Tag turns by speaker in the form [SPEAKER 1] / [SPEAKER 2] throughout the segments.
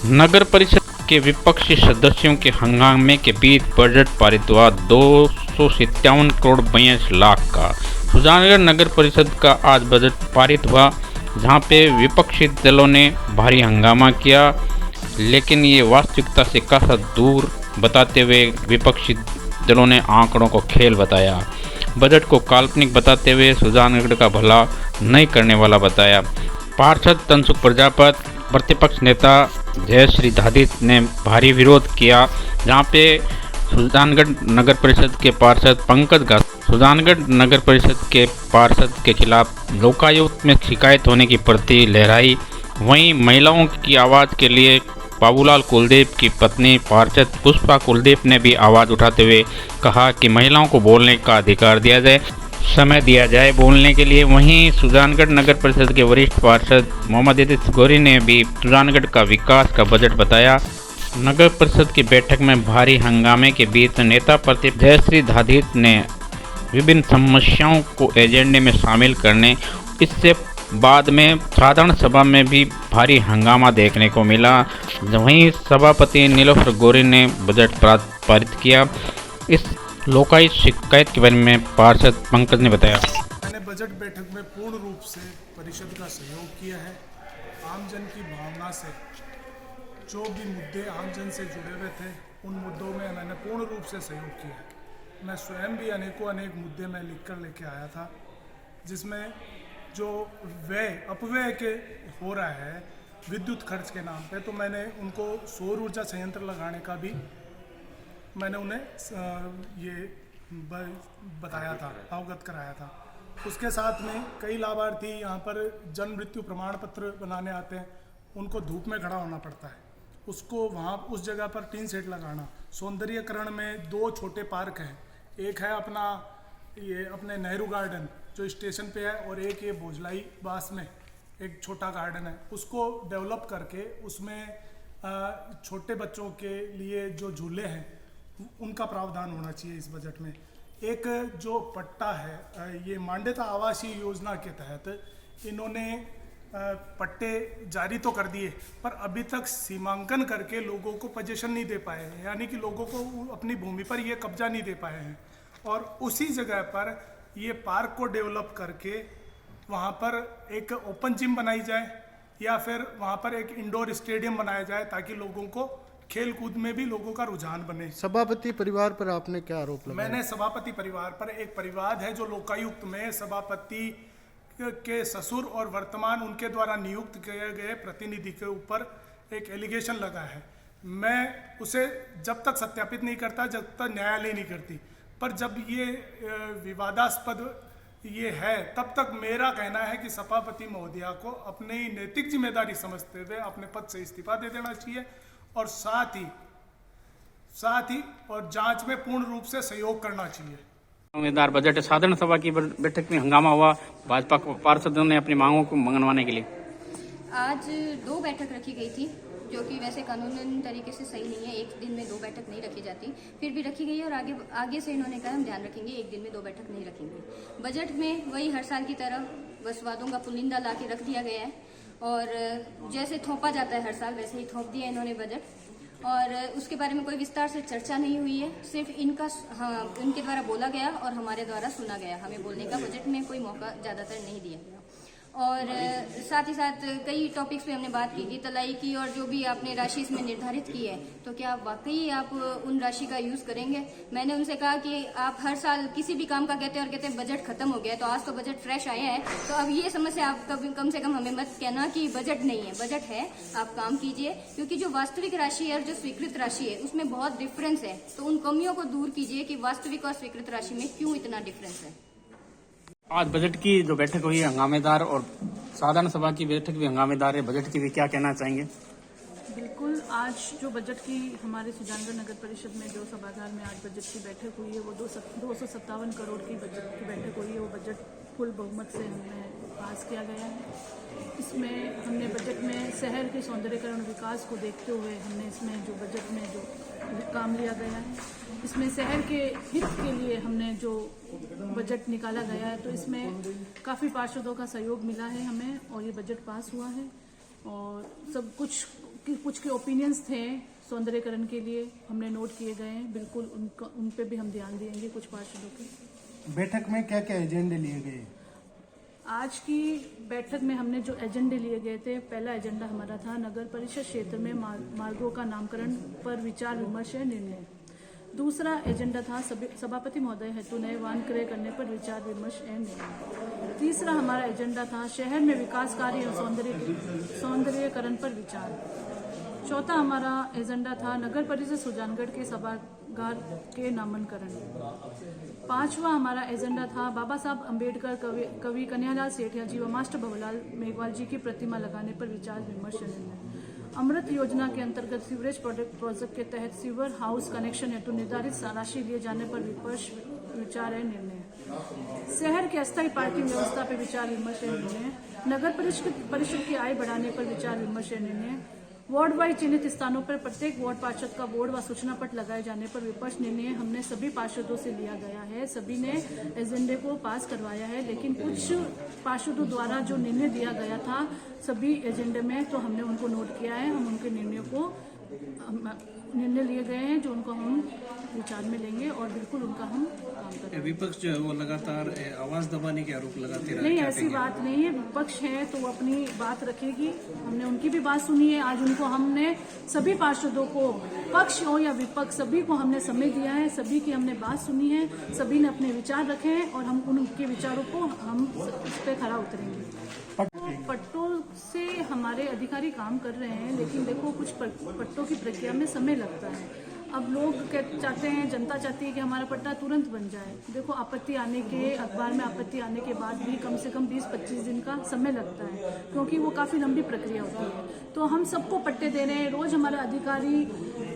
[SPEAKER 1] नगर परिषद के विपक्षी सदस्यों के हंगामे के बीच बजट पारित हुआ 257 करोड़ 42 लाख का। सुजानगढ़ नगर परिषद का आज बजट पारित हुआ, जहां पे विपक्षी दलों ने भारी हंगामा किया, लेकिन ये वास्तविकता से काफ़ी दूर बताते हुए विपक्षी दलों ने आंकड़ों को खेल बताया। बजट को काल्पनिक बताते हुए सुजानगढ़ का भला नहीं करने वाला बताया। पार्षद तनसुख प्रजापति, प्रतिपक्ष नेता जयश्री धादित ने भारी विरोध किया, जहां पे सुजानगढ़ नगर परिषद के पार्षद पंकज घास सुजानगढ़ नगर परिषद के पार्षद के खिलाफ लोकायुक्त में शिकायत होने की प्रति लहराई। वहीं महिलाओं की आवाज़ के लिए बाबूलाल कुलदीप की पत्नी पार्षद पुष्पा कुलदीप ने भी आवाज़ उठाते हुए कहा कि महिलाओं को बोलने का अधिकार दिया जाए, समय दिया जाए बोलने के लिए। वहीं सुजानगढ़ नगर परिषद के वरिष्ठ पार्षद मोहम्मद इद्रिस गोरी ने भी सुजानगढ़ का विकास का बजट बताया। नगर परिषद की बैठक में भारी हंगामे के बीच नेता प्रतिपक्ष जयश्री धादित ने विभिन्न समस्याओं को एजेंडे में शामिल करने, इससे बाद में साधारण सभा में भी भारी हंगामा देखने को मिला। वहीं सभापति नीलोफर गोरी ने बजट पारित किया। इस लोकायुक्त शिकायत के बारे में पार्षद पंकज ने बताया।
[SPEAKER 2] मैंने बजट बैठक में पूर्ण रूप से परिषद का सहयोग किया है। आमजन की भावना से जो भी मुद्दे आमजन से जुड़े हुए थे, उन मुद्दों में मैंने पूर्ण रूप से सहयोग किया है। मैं स्वयं भी अनेक मुद्दे मैं लिखकर लेके आया था, जिसमें जो अपव्यय के हो रहा है विद्युत खर्च के नाम पे, तो मैंने उनको सौर ऊर्जा संयंत्र लगाने का भी मैंने उन्हें ये बताया था, अवगत कराया था। उसके साथ में कई लाभार्थी यहाँ पर जन्म मृत्यु प्रमाण पत्र बनाने आते हैं, उनको धूप में खड़ा होना पड़ता है, उसको वहाँ उस जगह पर टीन सेट लगाना। सौंदर्यकरण में 2 छोटे पार्क हैं, एक है अपने नेहरू गार्डन जो स्टेशन पे है, और एक ये भोजलाई बास में एक छोटा गार्डन है। उसको डेवलप करके उसमें छोटे बच्चों के लिए जो झूले हैं उनका प्रावधान होना चाहिए इस बजट में। एक जो पट्टा है, ये मांडेता आवासीय योजना के तहत इन्होंने पट्टे जारी तो कर दिए, पर अभी तक सीमांकन करके लोगों को पोजीशन नहीं दे पाए हैं, यानी कि लोगों को अपनी भूमि पर ये कब्जा नहीं दे पाए हैं। और उसी जगह पर ये पार्क को डेवलप करके वहाँ पर एक ओपन जिम बनाई जाए, या फिर वहाँ पर एक इंडोर स्टेडियम बनाया जाए, ताकि लोगों को खेल कूद में भी लोगों का रुझान बने।
[SPEAKER 3] सभापति परिवार पर आपने क्या आरोप लगाया?
[SPEAKER 2] मैंने सभापति परिवार पर एक परिवाद है जो लोकायुक्त में सभापति के ससुर और वर्तमान उनके द्वारा नियुक्त किए गए प्रतिनिधि के ऊपर एक एलिगेशन लगा है। मैं उसे जब तक सत्यापित नहीं करता, जब तक न्यायालय नहीं करती, पर जब ये विवादास्पद ये है, तब तक मेरा कहना है कि सभापति महोदया को अपनी नैतिक जिम्मेदारी समझते हुए अपने पद से इस्तीफा दे देना चाहिए, और साथ ही और जांच में पूर्ण रूप से सहयोग करना चाहिए।
[SPEAKER 1] उम्मीदवार बजट साधारण सभा की बैठक में हंगामा हुआ, भाजपा पार्षदों ने अपनी मांगों को मनवाने के लिए
[SPEAKER 4] आज 2 बैठक रखी गई थी, जो कि वैसे कानूनन तरीके से सही नहीं है। एक दिन में 2 बैठक नहीं रखी जाती, फिर भी रखी गई है, और आगे से इन्होंने कहा हम ध्यान रखेंगे, एक दिन में 2 बैठक नहीं रखेंगे। बजट में वही हर साल की तरह बस वादों का पुलिंदा ला के रख दिया गया है, और जैसे थोपा जाता है हर साल, वैसे ही थोप दिया इन्होंने बजट, और उसके बारे में कोई विस्तार से चर्चा नहीं हुई है। सिर्फ उनके द्वारा बोला गया और हमारे द्वारा सुना गया, हमें बोलने का बजट में कोई मौका ज़्यादातर नहीं दिया गया। और साथ ही साथ कई टॉपिक्स पे हमने बात की, तलाई की, और जो भी आपने राशि इसमें निर्धारित की है, तो क्या वाकई आप उन राशि का यूज़ करेंगे। मैंने उनसे कहा कि आप हर साल किसी भी काम का कहते हैं और कहते हैं बजट खत्म हो गया है, तो आज तो बजट फ्रेश आया है, तो अब ये समस्या आप कम से कम हमें मत कहना कि बजट नहीं है। बजट है, आप काम कीजिए, क्योंकि जो वास्तविक राशि है और जो स्वीकृत राशि है उसमें बहुत डिफरेंस है, तो उन कमियों को दूर कीजिए कि वास्तविक और स्वीकृत राशि में क्यों इतना डिफरेंस है।
[SPEAKER 1] आज बजट की जो बैठक हुई है हंगामेदार, और साधारण सभा की बैठक भी हंगामेदार है, बजट की भी क्या कहना चाहेंगे?
[SPEAKER 5] बिल्कुल, आज जो बजट की हमारे सुजानगढ़ नगर परिषद में जो सभागार में आज बजट की बैठक हुई है, वो 257 करोड़ की बजट की बैठक हुई है। वो बजट फुल बहुमत से हमने पास किया गया है। इसमें हमने बजट में शहर के सौंदर्यीकरण विकास को देखते हुए हमने इसमें जो बजट में जो काम लिया गया है, इसमें शहर के हित के लिए हमने जो बजट निकाला गया है, तो इसमें काफ़ी पार्षदों का सहयोग मिला है हमें, और ये बजट पास हुआ है। और सब कुछ कुछ के ओपिनियंस थे सौंदर्यकरण के लिए, हमने नोट किए गए हैं। बिल्कुल उन पे भी हम ध्यान देंगे कुछ पार्षदों के।
[SPEAKER 3] बैठक में क्या क्या एजेंडे लिए गए?
[SPEAKER 5] आज की बैठक में हमने जो एजेंडे लिए गए थे, पहला एजेंडा हमारा था नगर परिषद क्षेत्र में मार्गों का नामकरण पर विचार विमर्श है निर्णय। दूसरा एजेंडा था सभापति महोदय हेतु नए वाहन क्रय करने पर विचार विमर्श है निर्णय। तीसरा हमारा एजेंडा था शहर में विकास कार्य और सौंदर्यकरण पर विचार। चौथा हमारा एजेंडा था नगर परिषद सुजानगढ़ के सभागार के नामांकन। पांचवा हमारा एजेंडा था बाबा साहब अम्बेडकर कवि कन्हैयालाल सेठिया जी व मास्टर भवलाल मेघवाल जी की प्रतिमा लगाने पर विचार विमर्श निर्णय। अमृत योजना के अंतर्गत सीवरेज प्रोजेक्ट के तहत सीवर हाउस कनेक्शन हेतु निर्धारित राशि लिए जाने पर विचार है निर्णय। शहर की अस्थायी पार्किंग व्यवस्था पर विचार विमर्श है निर्णय। नगर परिषद की आय बढ़ाने पर विचार विमर्श है निर्णय। वार्ड वाइज चिन्हित स्थानों पर प्रत्येक वार्ड पार्षद का बोर्ड व सूचना पट लगाए जाने पर विपक्ष निर्णय हमने सभी पार्षदों से लिया गया है। सभी ने एजेंडे को पास करवाया है, लेकिन कुछ पार्षदों द्वारा जो निर्णय दिया गया था सभी एजेंडे में, तो हमने उनको नोट किया है। हम उनके निर्णयों को निर्णय लिए गए हैं जो उनको हम विचार में लेंगे और बिल्कुल उनका हम काम करेंगे।
[SPEAKER 6] विपक्ष जो है वो लगातार आवाज दबाने के आरोप लगाते रहे।
[SPEAKER 5] नहीं, ऐसी बात नहीं है। विपक्ष है तो वो अपनी बात रखेगी। हमने उनकी भी बात सुनी है। आज उनको हमने सभी पार्षदों को, पक्ष हो या विपक्ष, सभी को हमने समय दिया है। सभी की हमने बात सुनी है। सभी ने अपने विचार रखे हैं और हम उनके विचारों को हम उस पर खरा उतरेंगे। पट्टों से हमारे अधिकारी काम कर रहे हैं, लेकिन देखो कुछ पट्टों की प्रक्रिया में समय लगता है। अब लोग चाहते हैं, जनता चाहती है कि हमारा पट्टा तुरंत बन जाए। देखो आपत्ति आने के, अखबार में आपत्ति आने के बाद भी कम से कम 20-25 दिन का समय लगता है, क्योंकि वो काफ़ी लंबी प्रक्रिया होती है। तो हम सबको पट्टे दे रहे हैं। रोज़ हमारे अधिकारी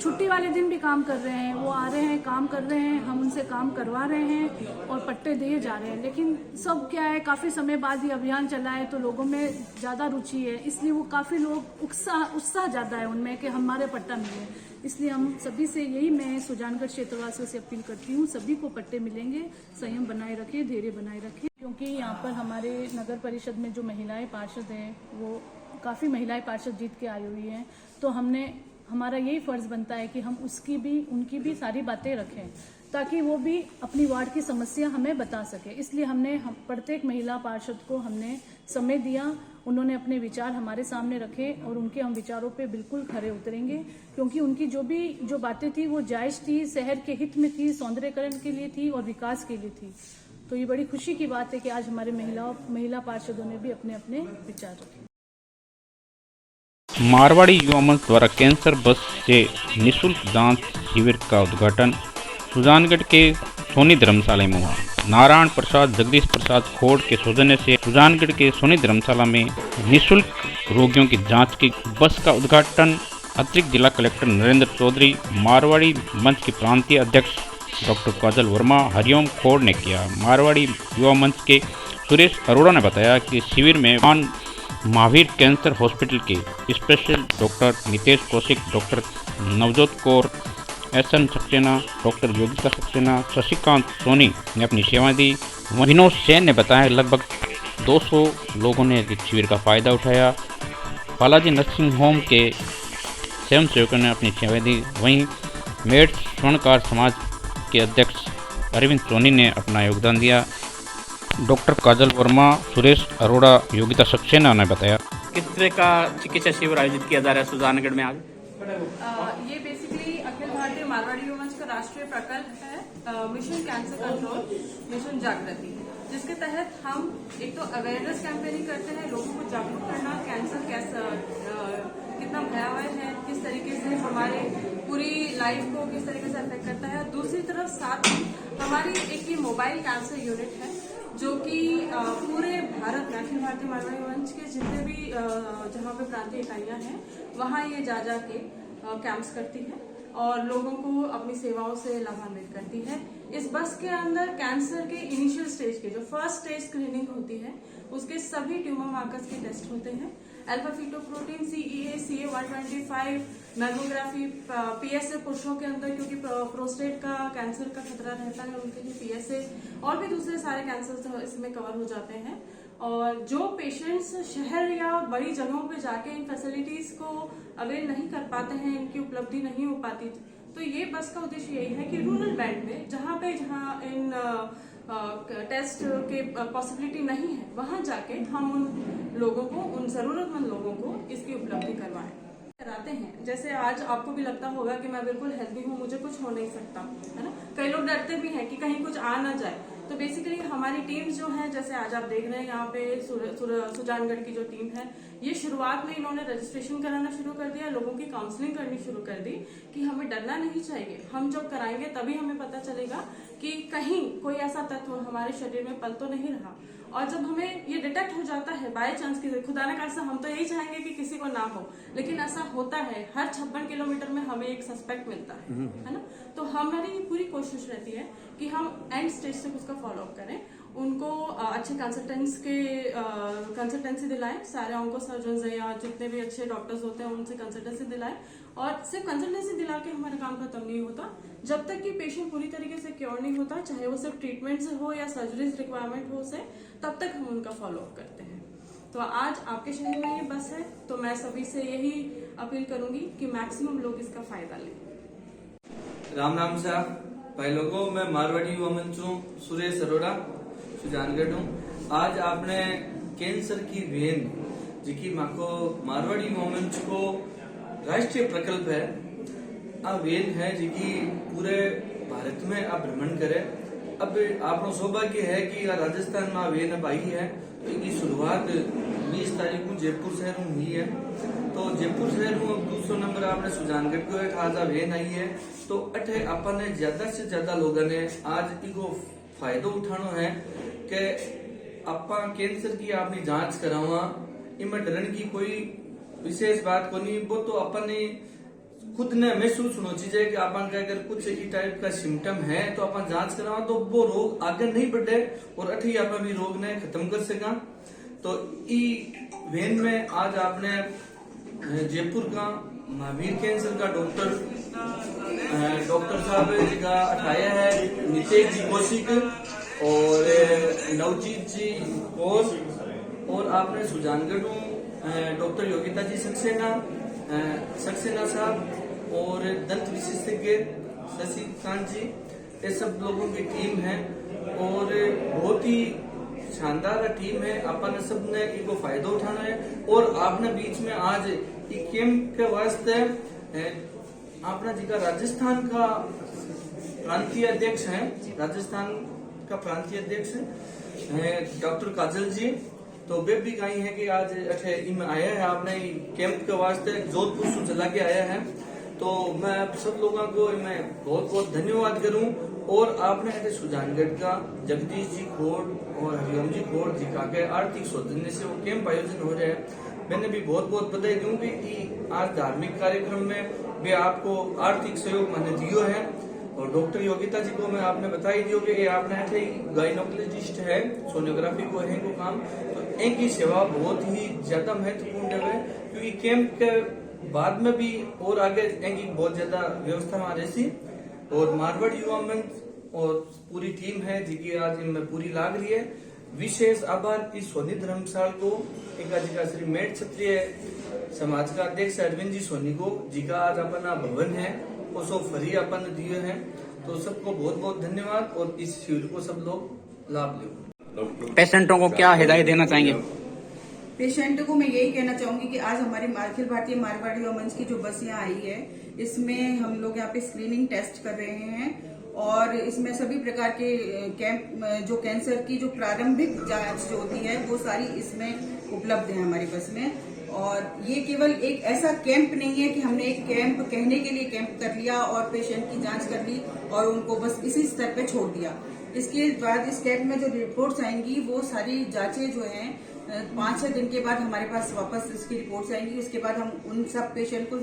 [SPEAKER 5] छुट्टी वाले दिन भी काम कर रहे हैं। वो आ रहे हैं, काम कर रहे हैं, हम उनसे काम करवा रहे हैं और पट्टे दिए जा रहे हैं। लेकिन सब क्या है, काफ़ी समय बाद ये अभियान चला है तो लोगों में ज़्यादा रुचि है, इसलिए वो काफ़ी लोग उत्साह ज़्यादा है उनमें कि हमारे पट्टा मिले। इसलिए हम सभी से यही, मैं सुजानगढ़ क्षेत्रवासियों से अपील करती हूँ, सभी को पट्टे मिलेंगे। संयम बनाए रखें, धैर्य बनाए रखें, क्योंकि यहाँ पर हमारे नगर परिषद में जो महिलाएं पार्षद हैं वो काफ़ी महिलाएं पार्षद जीत के आई हुई हैं। तो हमारा यही फर्ज बनता है कि हम उनकी भी सारी बातें रखें ताकि वो भी अपनी वार्ड की समस्या हमें बता सके। इसलिए हमने प्रत्येक महिला पार्षद को हमने समय दिया। उन्होंने अपने विचार हमारे सामने रखे और उनके हम विचारों पे बिल्कुल खरे उतरेंगे, क्योंकि उनकी जो बातें थी वो जायज़ थी, शहर के हित में थी, सौंदर्यकरण के लिए थी और विकास के लिए थी। तो ये बड़ी खुशी की बात है कि आज हमारे महिला पार्षदों ने भी अपने अपने विचार रखे।
[SPEAKER 1] मारवाड़ी युवा मंच द्वारा कैंसर बस से निःशुल्क जांच शिविर का उद्घाटन सुजानगढ़ के सोनी धर्मशाला में हुआ। नारायण प्रसाद जगदीश प्रसाद खोड़ के सौजन्य से सुजानगढ़ के सोनी धर्मशाला में निःशुल्क रोगियों की जांच की बस का उद्घाटन अतिरिक्त जिला कलेक्टर नरेंद्र चौधरी, मारवाड़ी मंच के प्रांतीय अध्यक्ष डॉक्टर काजल वर्मा, हरिओम खोड़ ने किया। मारवाड़ी युवा मंच के सुरेश अरोड़ा ने बताया कि शिविर में महावीर कैंसर हॉस्पिटल के special doctor Nitesh Kaushik, doctor Navjot Kaur, SN Saxena, doctor Yogita Saxena, Shashikant Soni ने अपनी सेवाएं दी। विनोद सेन ने बताया लगभग 200 लोगों ने इस शिविर का फायदा उठाया। बालाजी नर्सिंग होम के स्वयंसेवकों ने अपनी सेवाएं दी। वहीं मेड स्वर्णकार समाज के अध्यक्ष अरविंद सोनी ने अपना योगदान दिया। डॉक्टर काजल वर्मा, सुरेश अरोड़ा, योगिता सक्सेना ने बताया।
[SPEAKER 7] किस तरह का चिकित्सा शिविर आयोजित किया जा रहा है सुजानगढ़ में आज?
[SPEAKER 8] ये बेसिकली अखिल भारतीय मारवाड़ी युवा मंच का राष्ट्रीय प्रकल्प है, मिशन कैंसर कंट्रोल, मिशन जागृति, जिसके तहत हम एक तो अवेयरनेस कैंपेनिंग करते हैं, लोगों को जागरूक करना, कैंसर कितना भयावह है, किस तरीके से हमारे पूरी लाइफ को किस तरीके से अफेक्ट करता है। दूसरी तरफ साथ ही हमारी एक ये मोबाइल कैंसर यूनिट है जो कि पूरे भारत में अखिल भारतीय मारवाड़ी मंच के जितने भी जहाँ पे प्रांतीय इकाइयाँ हैं वहाँ ये जा के कैंप्स करती है और लोगों को अपनी सेवाओं से लाभान्वित करती है। इस बस के अंदर कैंसर के इनिशियल स्टेज के जो फर्स्ट स्टेज स्क्रीनिंग होती है उसके सभी ट्यूमर मार्कर्स के टेस्ट होते हैं। Alpha fetoprotein, CEA, CA-125, mammography, PSA पुरुषों के अंदर क्योंकि प्रोस्टेट का कैंसर का खतरा रहता है उनके लिए PSA और भी दूसरे सारे कैंसर इसमें कवर हो जाते हैं। और जो पेशेंट्स शहर या बड़ी जगहों पे जाके इन फैसिलिटीज को अवेल नहीं कर पाते हैं, इनकी उपलब्धि नहीं हो पाती, तो ये बस का उद्देश्य यही है कि रूरल बेल्ट में जहाँ इन टेस्ट के पॉसिबिलिटी नहीं है, वहां जाके हम उन लोगों को, उन जरूरतमंद लोगों को इसकी उपलब्धि कराते हैं। जैसे आज आपको भी लगता होगा कि मैं बिल्कुल हेल्दी हूँ, मुझे कुछ हो नहीं सकता, है ना। कई लोग डरते भी हैं कि कहीं कुछ आ ना जाए। तो बेसिकली हमारी टीम्स जो है, जैसे आज आप देख रहे हैं यहाँ पे सुजानगढ़ की जो टीम है, ये शुरुआत में इन्होंने रजिस्ट्रेशन कराना शुरू कर दिया, लोगों की काउंसलिंग करनी शुरू कर दी कि हमें डरना नहीं चाहिए। हम जब कराएंगे तभी हमें पता चलेगा कि कहीं कोई ऐसा तत्व हमारे शरीर में पल तो नहीं रहा। और जब हमें ये डिटेक्ट हो जाता है बाय चांस की, खुदा न खास्ता, हम तो यही चाहेंगे कि किसी को ना हो, लेकिन ऐसा होता है। हर 56 किलोमीटर में हमें एक सस्पेक्ट मिलता है ना। तो हमारी पूरी कोशिश रहती है कि हम एंड स्टेज तक उसका फॉलो अप करें, उनको अच्छे कंसल्टेंसी दिलाएं, सारे ऑन्को सर्जन या जितने भी अच्छे डॉक्टर्स होते हैं उनसे कंसल्टेंसी दिलाएं। और सिर्फ कंसल्टेंसी दिला के हमारा काम खत्म नहीं होता। जब तक कि पेशेंट पूरी तरीके से क्योर नहीं होता, चाहे वो सिर्फ ट्रीटमेंट से हो या सर्जरीज रिक्वायरमेंट हो उसे, तब तक हम उनका फॉलो अप करते हैं। तो आज आपके शहर में ये बस है, तो मैं सभी से यही अपील करूंगी कि मैक्सिमम लोग इसका फायदा लें।
[SPEAKER 9] राम राम साहब भाई लोगों, मैं मारवाड़ी युवा मंच हूँ, सुरेश अरोड़ा, सुजानगढ़ हूँ। आज आपने कैंसर की वेन, जिकी माको मारवाड़ी युवा मंच को राष्ट्रीय प्रकल्प है, आ वेन है जिकी पूरे भारत में आप भ्रमण करे। अब आपको सौभाग्य है कि राजस्थान में वेन अब आई है, तो इनकी शुरुआत 20 तारीख को जयपुर शहर में हुई है। तो जयपुर शहर में अब दूसरा नंबर आपने सुजानगढ़ को एक आज वेन आई है। तो अठे अपन ज्यादा से ज्यादा लोगों ने आज इको फायदो उठानो है कि आपा कैंसर की आपनी जांच करावा, इनमें डरन की कोई विशेष बात को नहीं। वो तो अपन खुद ने महसूस होना चाहिए कि अपन का अगर कुछ इस टाइप का सिम्टम है तो अपन जांच करावा, तो वो रोग आगे नहीं बढ़े और अठी अपन भी रोग ने खत्म कर सका। तो ई वेन में आज आपने जयपुर का महावीर कैंसर का डॉक्टर साहब जी का अठाया है, नितेश जी कौशिक और नवजीत जी कोस, और आपने सुजानगढ़ डॉक्टर योगिता जी सक्सेना साहब और दंत विशेषज्ञ शशिकांत जी, ये सब लोगों की टीम है और बहुत ही शानदार टीम है। अपन सबने इनको फायदा उठाना है। और आपने बीच में आज कैंप के वास्ते अपना जी का राजस्थान का प्रांतीय अध्यक्ष है, राजस्थान का प्रांतीय अध्यक्ष है डॉक्टर काजल जी, तो वे भी कही है कि आज इनमें आया है आपने कैंप के वास्ते जोधपुर से चला के आया है। तो मैं सब लोगों को मैं बहुत बहुत धन्यवाद करूं। और आपने ऐसे सुजानगढ़ का जगदीश जी खोड़ और हरिओम जी खोड़ जी का के आर्थिक सौजन्य से वो कैंप आयोजन हो रहा है। मैंने भी बहुत बहुत बधाई दूं कि आज धार्मिक कार्यक्रम में वे आपको आर्थिक सहयोग मैंने दियो है। और डॉक्टर योगिता जी को मैं आपने बताई दियो कि ये आपने ऐसे गायनोकोलॉजिस्ट है, सोनोग्राफी को है को काम, तो इनकी सेवा बहुत ही ज्यादा महत्वपूर्ण है, क्योंकि कैंप के बाद में भी और आगे इनकी बहुत ज्यादा व्यवस्था वहां रहती। और मारवाड़ी युवा मंच और पूरी टीम है जिसकी आज इनमें पूरी लाग रही है। विशेष आभार इस सोनी धर्मशाला को जिका श्री मेट क्षत्रिय समाज का अध्यक्ष अरविंद जी सोनी को, जिका आज अपना भवन है उसको फ्री अपन दिए हैं। तो सबको बहुत बहुत धन्यवाद और इस शिविर को सब लोग लाभ ले।
[SPEAKER 7] पेशेंटों को क्या हिदायत देना चाहेंगे?
[SPEAKER 10] पेशेंट को मैं यही कहना चाहूंगी कि आज हमारी अखिल भारतीय मारवाड़ी युवा मंच की जो बस यहाँ आई है, इसमें हम लोग यहाँ पे स्क्रीनिंग टेस्ट कर रहे हैं और इसमें सभी प्रकार के कैंप, जो कैंसर की जो प्रारंभिक जांच जो होती है वो सारी इसमें उपलब्ध है हमारी बस में। और ये केवल एक ऐसा कैंप नहीं है कि हमने एक कैंप कहने के लिए कैंप कर लिया और पेशेंट की जांच कर ली और उनको बस इसी स्तर पे छोड़ दिया। इसके बाद इस कैंप में जो रिपोर्ट्स आएंगी वो सारी जांचें जो हैं 5-6 दिन के बाद हमारे पास वापस इसकी रिपोर्ट्स आएंगी। उसके बाद हम उन सब पेशेंट को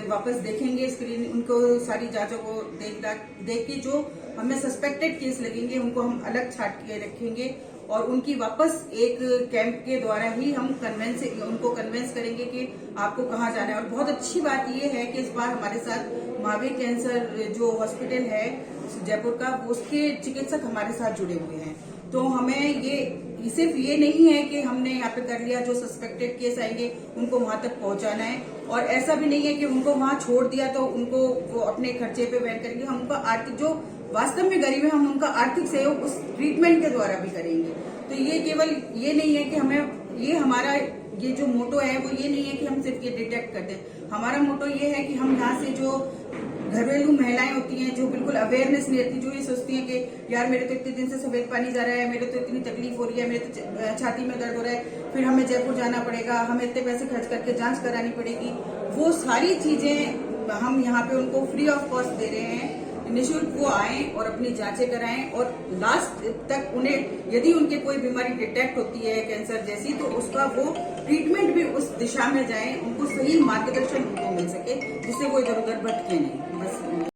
[SPEAKER 10] वापस देखेंगे, स्क्रीन उनको सारी जांचों को देख के जो हमें सस्पेक्टेड केस लगेंगे उनको हम अलग छाट के रखेंगे और उनकी वापस एक कैंप के द्वारा ही हम उनको कन्वेंस करेंगे कि आपको कहाँ जाना है। और बहुत अच्छी बात ये है कि इस बार हमारे साथ महावीर कैंसर जो हॉस्पिटल है जयपुर का, उसके चिकित्सक हमारे साथ जुड़े हुए हैं। तो हमें ये सिर्फ ये नहीं है कि हमने यहाँ पे कर लिया, जो सस्पेक्टेड केस आएंगे उनको वहां तक पहुंचाना है, और ऐसा भी नहीं है कि उनको वहां छोड़ दिया तो उनको वो अपने खर्चे पे वहन करेंगे। हम उनका आर्थिक, जो वास्तव में गरीब है, हम उनका आर्थिक सहयोग उस ट्रीटमेंट के द्वारा भी करेंगे। तो ये केवल ये नहीं है कि हमें, ये हमारा ये जो मोटो है वो ये नहीं है कि हम सिर्फ ये डिटेक्ट कर दें। हमारा मोटो ये है कि हम यहाँ से जो घरेलू महिलाएं होती हैं, जो बिल्कुल अवेयरनेस नहीं रहती, जो ये सोचती हैं कि यार मेरे तो इतने दिन से सफेद पानी जा रहा है, मेरे तो इतनी तकलीफ हो रही है, मेरे तो छाती में दर्द हो रहा है, फिर हमें जयपुर जाना पड़ेगा, हमें इतने पैसे खर्च करके जांच करानी पड़ेगी, वो सारी चीजें हम यहाँ पे उनको फ्री ऑफ कॉस्ट दे रहे हैं। निःशुल्क वो आए और अपनी जांचें कराएं, और लास्ट तक उन्हें यदि उनके कोई बीमारी डिटेक्ट होती है कैंसर जैसी, तो उसका वो ट्रीटमेंट भी उस दिशा में जाए, उनको सही मार्गदर्शन उनको मिल सके, जिससे वो इधर उधर भटके नहीं। बस